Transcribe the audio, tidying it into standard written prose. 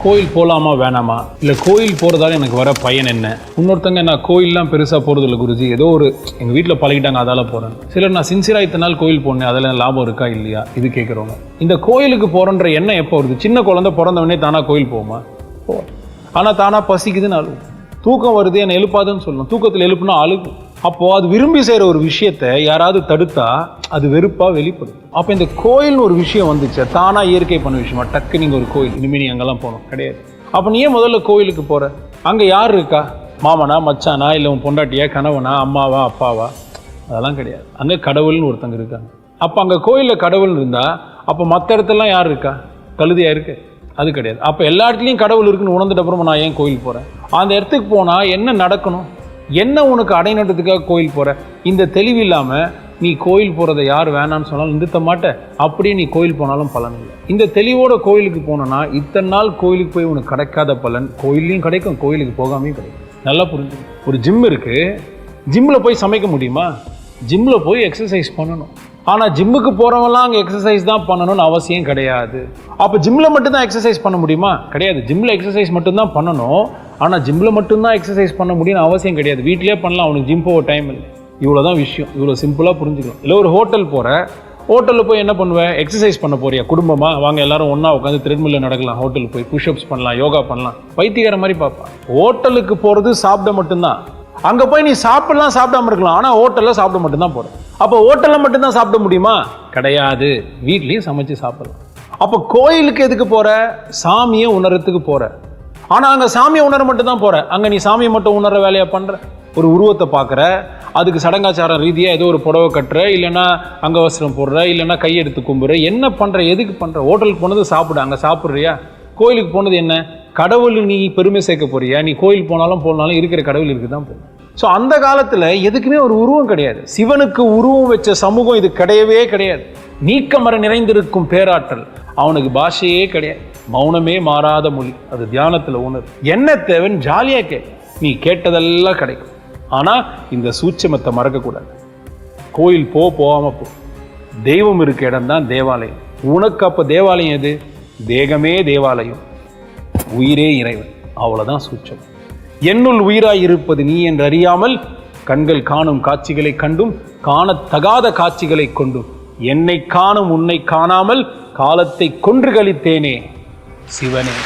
கோயில் போகலாமா வேணாமா, இல்லை கோயில் போகிறதால எனக்கு வர பயன் என்ன? இன்னொருத்தங்க நான் கோயிலெலாம் பெருசாக போகிறது இல்லை குருஜி, ஏதோ ஒரு எங்கள் வீட்டில் பழகிட்டாங்க அதால் போகிறேன். சிலர் நான் சின்சியராக இத்தனை நாள் கோயில் போனேன், அதில் லாபம் இருக்கா இல்லையா இது கேட்குறவங்க. இந்த கோயிலுக்கு போகிறன்ற எண்ணம் எப்போ வருது? சின்ன குழந்தை பிறந்தவொடனே தானாக கோயில் போகுமா? போ. ஆனால் தானாக பசிக்குதுன்னு அழுகும், தூக்கம் வருது என்னை எழுப்பாதுன்னு சொல்லணும், தூக்கத்தில் எழுப்புனா அழுகும். அப்போது அது விரும்பி செய்கிற ஒரு விஷயத்தை யாராவது தடுத்தா அது வெறுப்பாக வெளிப்படும். அப்போ இந்த கோயில்னு ஒரு விஷயம் வந்துச்சு, தானாக இயற்கை பண்ண விஷயமா? டக்கு நீங்கள் ஒரு கோயில் இனிமேல் நீ அங்கெல்லாம் போகணும் கிடையாது. அப்போ நீ ஏன் முதல்ல கோயிலுக்கு போகிற? அங்கே யார் இருக்கா? மாமனா, மச்சானா, இல்லை உன் பொண்டாட்டியா, கணவனா, அம்மாவா, அப்பாவா? அதெல்லாம் கிடையாது. அங்கே கடவுள்னு ஒருத்தங்க இருக்காங்க. அப்போ அங்கே கோயிலில் கடவுள்னு இருந்தால் அப்போ மற்ற இடத்துலலாம் யார் இருக்கா? கழுதியாக இருக்கு? அது கிடையாது. அப்போ எல்லா இடத்துலையும் கடவுள் இருக்குன்னு உணர்ந்துட்ட அப்புறமா நான் ஏன் கோயில் போகிறேன்? அந்த இடத்துக்கு போனால் என்ன நடக்கணும், என்ன உனக்கு அடைநட்டத்துக்காக கோயில் போகிற? இந்த தெளிவு இல்லாமல் நீ கோயில் போகிறத யார் வேணான்னு சொன்னாலும் நிறுத்த மாட்ட, அப்படியே நீ கோயில் போனாலும் பலன் இல்லை. இந்த தெளிவோட கோயிலுக்கு போனோன்னா இத்தனை நாள் கோயிலுக்கு போய் உனக்கு கிடைக்காத பலன் கோயிலையும் கிடைக்கும், கோயிலுக்கு போகாமையும் கிடைக்கும். நல்லா புரிஞ்சு. ஒரு ஜிம் இருக்குது, ஜிம்மில் போய் சமைக்க முடியுமா? ஜிம்மில் போய் எக்ஸசைஸ் பண்ணணும். ஆனால் ஜிம்முக்கு போகிறவங்களாம் அங்கே எக்ஸசைஸ் தான் பண்ணணும்னு அவசியம் கிடையாது. அப்போ ஜிம்மில் மட்டும்தான் எக்ஸசைஸ் பண்ண முடியுமா? கிடையாது. ஜிம்மில் எக்ஸசைஸ் மட்டும்தான் பண்ணணும், ஆனால் ஜிம்மில் மட்டும்தான் எக்ஸசைஸ் பண்ண முடியும்னு அவசியம் கிடையாது. வீட்டிலே பண்ணலாம், அவனுக்கு ஜிம் போக டைம் இல்லை. இவ்வளோ தான் விஷயம். இவ்வளோ சிம்பிளாக புரிஞ்சுக்கலாம். இல்லை ஒரு ஹோட்டல் போகிற, ஹோட்டலில் போய் என்ன பண்ணுவேன்? எக்ஸசைஸ் பண்ண போறியா? குடும்பமாக வாங்க எல்லாரும் ஒன்றா உட்காந்து த்ரெட்மில்ல நடக்கலாம், ஹோட்டலுக்கு போய் புஷ்அப்ஸ் பண்ணலாம், யோகா பண்ணலாம். பைத்தியக்கார மாதிரி பார்ப்பான். ஹோட்டலுக்கு போகிறது சாப்பிட மட்டும்தான். அங்கே போய் நீ சாப்பிடலாம், சாப்பிடாம இருக்கலாம், ஆனால் ஹோட்டலில் சாப்பிட மட்டும்தான் போகிறேன். அப்போ ஹோட்டலில் மட்டும்தான் சாப்பிட முடியுமா? கிடையாது. வீட்லேயும் சமைச்சு சாப்பிடலாம். அப்போ கோயிலுக்கு எதுக்கு போகிற? சாமியை உணர்றதுக்கு போகிற. ஆனால் அங்கே சாமியை உணர மட்டும்தான் போகிற. அங்கே நீ சாமியை மட்டும் உணர்ற வேலையாக பண்ணுற. ஒரு உருவத்தை பார்க்குற, அதுக்கு சடங்காச்சாரம் ரீதியாக ஏதோ ஒரு புடவை கட்டுற, இல்லைன்னா அங்கவஸ்திரம் போடுற, இல்லைன்னா கையெடுத்து கும்புற. என்ன பண்ணுற? எதுக்கு பண்ணுற? ஹோட்டலுக்கு போனது சாப்பிட, அங்கே சாப்பிட்றியா? கோயிலுக்கு போனது என்ன? கடவுள் நீ பெருமை சேர்க்க போறியா? நீ கோயில் போனாலும் போனாலும் இருக்கிற கடவுள் இருக்கு தான் போகும். ஸோ அந்த காலத்தில் எதுக்குமே ஒரு உருவம் கிடையாது. சிவனுக்கு உருவம் வச்ச சமூகம் இது கிடையவே கிடையாது. நீக்கமர நிறைந்திருக்கும் பேராற்றல். அவனுக்கு பாஷையே கிடையாது. மௌனமே மாறாத மொழி. அது தியானத்தில் உணர். என்ன தேவன் ஜாலியாக கேட்க, நீ கேட்டதெல்லாம் கிடைக்கும். ஆனால் இந்த சூட்சமத்தை மறக்கக்கூடாது. கோயில் போகாமல் போ. தெய்வம் இருக்க இடம் தான் தேவாலயம். உனக்கு அப்போ தேவாலயம் எது? தேகமே தேவாலயம், உயிரே இறைவன். அவ்வளோதான் சூட்சம். என்னுள் உயிராய் இருப்பது நீ என்று அறியாமல் கண்கள் காணும் காட்சிகளை கண்டும் காணத்தகாத காட்சிகளை கொண்டும் என்னை காணும் உன்னை காணாமல் காலத்தை கொன்று கழித்தேனே சிவனே.